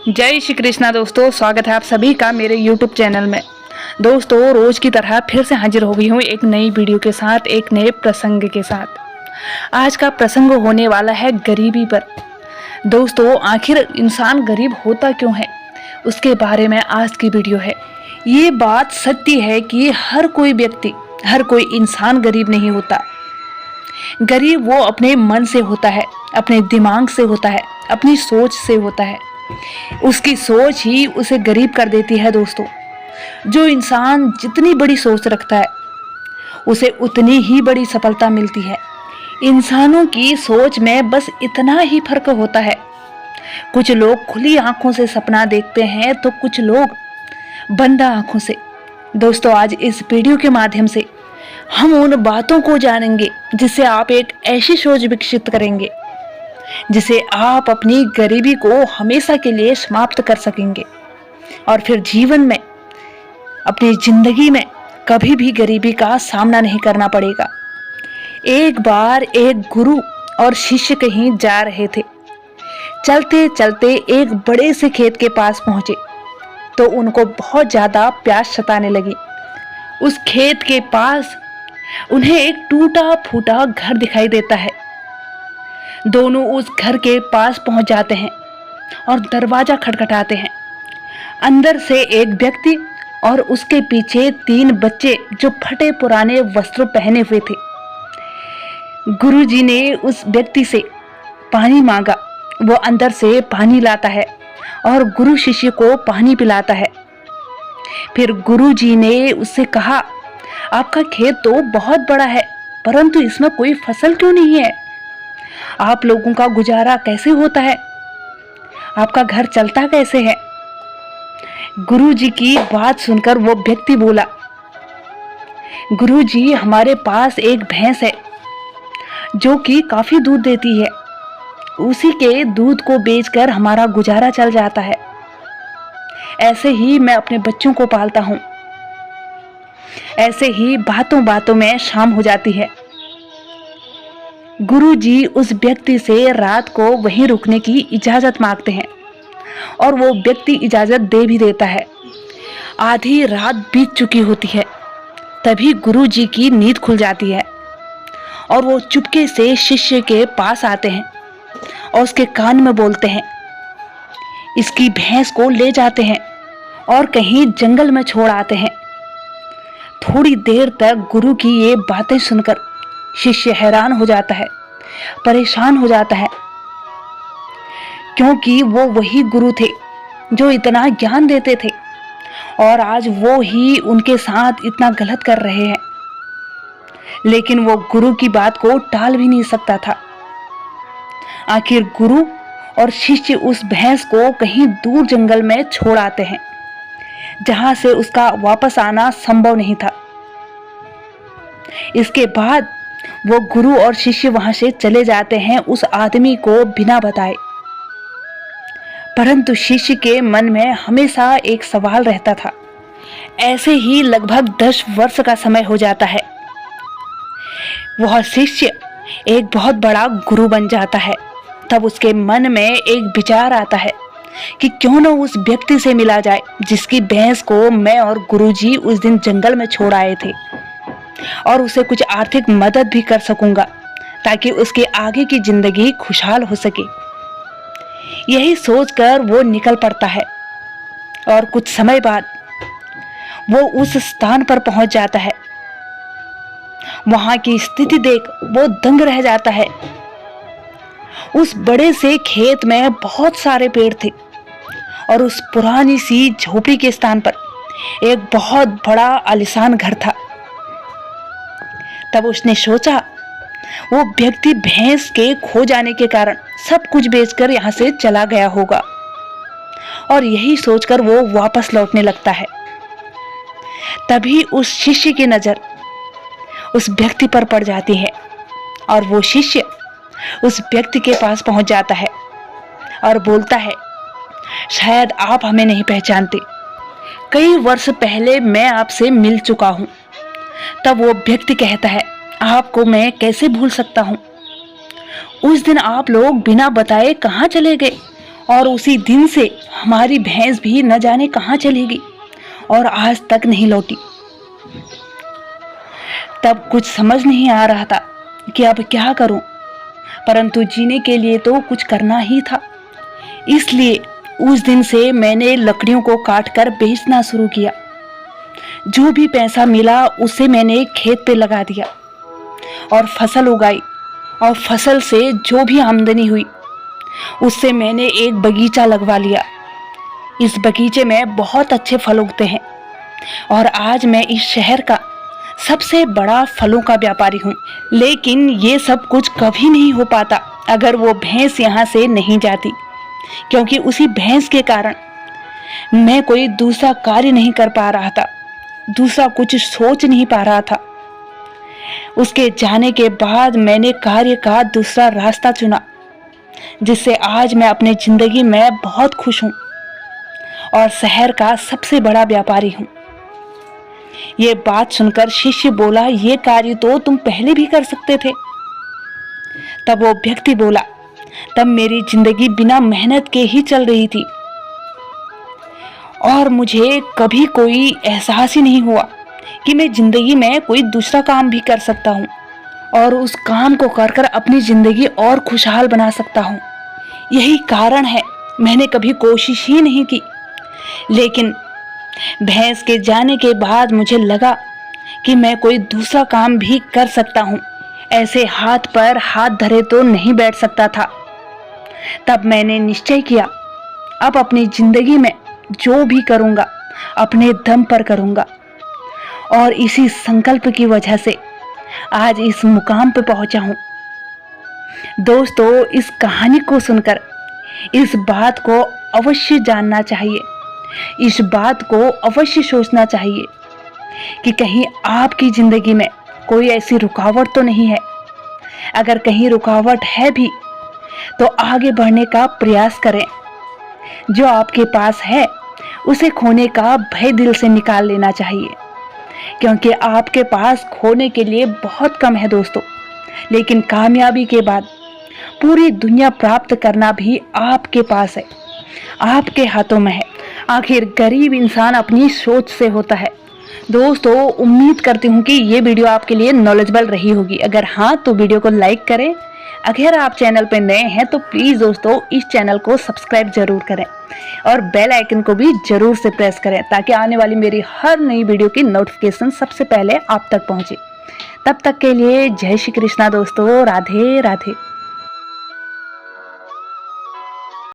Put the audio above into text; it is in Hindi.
जय श्री कृष्णा दोस्तों, स्वागत है आप सभी का मेरे YouTube चैनल में। दोस्तों, रोज की तरह फिर से हाजिर हो गई हूँ एक नई वीडियो के साथ, एक नए प्रसंग के साथ। आज का प्रसंग होने वाला है गरीबी पर। दोस्तों, आखिर इंसान गरीब होता क्यों है, उसके बारे में आज की वीडियो है। ये बात सत्य है कि हर कोई व्यक्ति, हर कोई इंसान गरीब नहीं होता। गरीब वो अपने मन से होता है, अपने दिमाग से होता है, अपनी सोच से होता है। उसकी सोच ही उसे गरीब कर देती है। दोस्तों, जो इंसान जितनी बड़ी सोच रखता है उसे उतनी ही बड़ी सफलता मिलती है। इंसानों की सोच में बस इतना ही फर्क होता है। कुछ लोग खुली आंखों से सपना देखते हैं तो कुछ लोग बंद आंखों से। दोस्तों, आज इस वीडियो के माध्यम से हम उन बातों को जानेंगे जिससे आप एक ऐसी सोच विकसित करेंगे जिसे आप अपनी गरीबी को हमेशा के लिए समाप्त कर सकेंगे और फिर जीवन में, अपनी जिंदगी में कभी भी गरीबी का सामना नहीं करना पड़ेगा। एक बार एक गुरु और शिष्य कहीं जा रहे थे। चलते चलते एक बड़े से खेत के पास पहुंचे तो उनको बहुत ज्यादा प्यास सताने लगी। उस खेत के पास उन्हें एक टूटा फूटा घर दिखाई देता है। दोनों उस घर के पास पहुंच जाते हैं और दरवाजा खटखटाते हैं। अंदर से एक व्यक्ति और उसके पीछे 3 बच्चे जो फटे पुराने वस्त्र पहने हुए थे। गुरुजी ने उस व्यक्ति से पानी मांगा। वो अंदर से पानी लाता है और गुरु शिष्य को पानी पिलाता है। फिर गुरुजी ने उससे कहा, आपका खेत तो बहुत बड़ा है, परंतु इसमें कोई फसल क्यों नहीं है? आप लोगों का गुजारा कैसे होता है? आपका घर चलता कैसे है? गुरुजी की बात सुनकर वो व्यक्ति बोला, गुरुजी, हमारे पास एक भैंस है जो कि काफी दूध देती है। उसी के दूध को बेचकर हमारा गुजारा चल जाता है। ऐसे ही मैं अपने बच्चों को पालता हूँ। ऐसे ही बातों बातों में शाम हो जाती है। गुरुजी उस व्यक्ति से रात को वहीं रुकने की इजाजत मांगते हैं और वो व्यक्ति इजाजत दे भी देता है। आधी रात बीत चुकी होती है, तभी गुरुजी की नींद खुल जाती है और वो चुपके से शिष्य के पास आते हैं और उसके कान में बोलते हैं, इसकी भैंस को ले जाते हैं और कहीं जंगल में छोड़ आते हैं। थोड़ी देर तक गुरु की ये बातें सुनकर शिष्य हैरान हो जाता है, परेशान हो जाता है, क्योंकि वो वही गुरु थे जो इतना ज्ञान देते थे और आज वो ही उनके साथ इतना गलत कर रहे हैं। लेकिन वो गुरु की बात को टाल भी नहीं सकता था। आखिर गुरु और शिष्य उस भैंस को कहीं दूर जंगल में छोड़ आते हैं जहां से उसका वापस आना संभव नहीं था। इसके बाद वो गुरु और शिष्य वहां से चले जाते हैं उस आदमी को बिना बताए। परंतु शिष्य के मन में हमेशा एक सवाल रहता था। ऐसे ही लगभग 10 वर्ष का समय हो जाता है। वह शिष्य एक बहुत बड़ा गुरु बन जाता है। तब उसके मन में एक विचार आता है कि क्यों न उस व्यक्ति से मिला जाए जिसकी भैंस को मैं और गुरुजी उस दिन जंगल में छोड़ आए थे, और उसे कुछ आर्थिक मदद भी कर सकूंगा ताकि उसके आगे की जिंदगी खुशहाल हो सके। यही सोचकर वो निकल पड़ता है और कुछ समय बाद वो उस स्थान पर पहुंच जाता है। वहां की स्थिति देख वो दंग रह जाता है। उस बड़े से खेत में बहुत सारे पेड़ थे और उस पुरानी सी झोपड़ी के स्थान पर एक बहुत बड़ा आलीशान घर था। तब उसने सोचा, वो व्यक्ति भैंस के खो जाने के कारण सब कुछ बेचकर यहाँ से चला गया होगा, और यही सोचकर वो वापस लौटने लगता है। तभी उस शिष्य की नजर उस व्यक्ति पर पड़ जाती है और वो शिष्य उस व्यक्ति के पास पहुंच जाता है और बोलता है, शायद आप हमें नहीं पहचानते। कई वर्ष पहले मैं आपसे मिल चुका हूं। तब वो व्यक्ति कहता है, आपको मैं कैसे भूल सकता हूं? उस दिन आप लोग बिना बताए कहां चले गए और उसी दिन से हमारी भैंस भी न जाने कहाँ चली गई और आज तक नहीं लौटी। तब कुछ समझ नहीं आ रहा था कि अब क्या करूं, परंतु जीने के लिए तो कुछ करना ही था। इसलिए उस दिन से मैंने लकड़ियों को काटकर बेचना शुरू किया। जो भी पैसा मिला उसे मैंने खेत पे लगा दिया और फसल उगाई, और फसल से जो भी आमदनी हुई उससे मैंने एक बगीचा लगवा लिया। इस बगीचे में बहुत अच्छे फल उगते हैं और आज मैं इस शहर का सबसे बड़ा फलों का व्यापारी हूँ। लेकिन ये सब कुछ कभी नहीं हो पाता अगर वो भैंस यहाँ से नहीं जाती, क्योंकि उसी भैंस के कारण मैं कोई दूसरा कार्य नहीं कर पा रहा था, दूसरा कुछ सोच नहीं पा रहा था। उसके जाने के बाद मैंने कार्य का दूसरा रास्ता चुना, जिससे आज मैं अपनी जिंदगी में बहुत खुश हूँ और शहर का सबसे बड़ा व्यापारी हूँ। ये बात सुनकर शिष्य बोला, ये कार्य तो तुम पहले भी कर सकते थे। तब वो व्यक्ति बोला, तब मेरी जिंदगी बिना मेहनत के ही चल रही थी और मुझे कभी कोई एहसास ही नहीं हुआ कि मैं जिंदगी में कोई दूसरा काम भी कर सकता हूँ और उस काम को कर अपनी जिंदगी और खुशहाल बना सकता हूँ। यही कारण है मैंने कभी कोशिश ही नहीं की। लेकिन भैंस के जाने के बाद मुझे लगा कि मैं कोई दूसरा काम भी कर सकता हूँ। ऐसे हाथ पर हाथ धरे तो नहीं बैठ सकता था। तब मैंने निश्चय किया, अब अपनी जिंदगी में जो भी करूँगा अपने दम पर करूँगा, और इसी संकल्प की वजह से आज इस मुकाम पर पहुंचा हूँ। दोस्तों, इस कहानी को सुनकर इस बात को अवश्य जानना चाहिए, इस बात को अवश्य सोचना चाहिए कि कहीं आपकी जिंदगी में कोई ऐसी रुकावट तो नहीं है। अगर कहीं रुकावट है भी तो आगे बढ़ने का प्रयास करें। जो आपके पास है उसे खोने का भय दिल से निकाल लेना चाहिए, क्योंकि आपके पास खोने के लिए बहुत कम है दोस्तों। लेकिन कामयाबी के बाद पूरी दुनिया प्राप्त करना भी आपके पास है, आपके हाथों में है। आखिर गरीब इंसान अपनी सोच से होता है। दोस्तों, उम्मीद करती हूँ कि ये वीडियो आपके लिए नॉलेजेबल रही होगी। अगर हाँ तो वीडियो को लाइक करें। अगर आप चैनल पर नए हैं तो प्लीज़ दोस्तों इस चैनल को सब्सक्राइब जरूर करें और बेल आइकन को भी जरूर से प्रेस करें, ताकि आने वाली मेरी हर नई वीडियो की नोटिफिकेशन सबसे पहले आप तक पहुँचे। तब तक के लिए जय श्री कृष्णा दोस्तों, राधे राधे।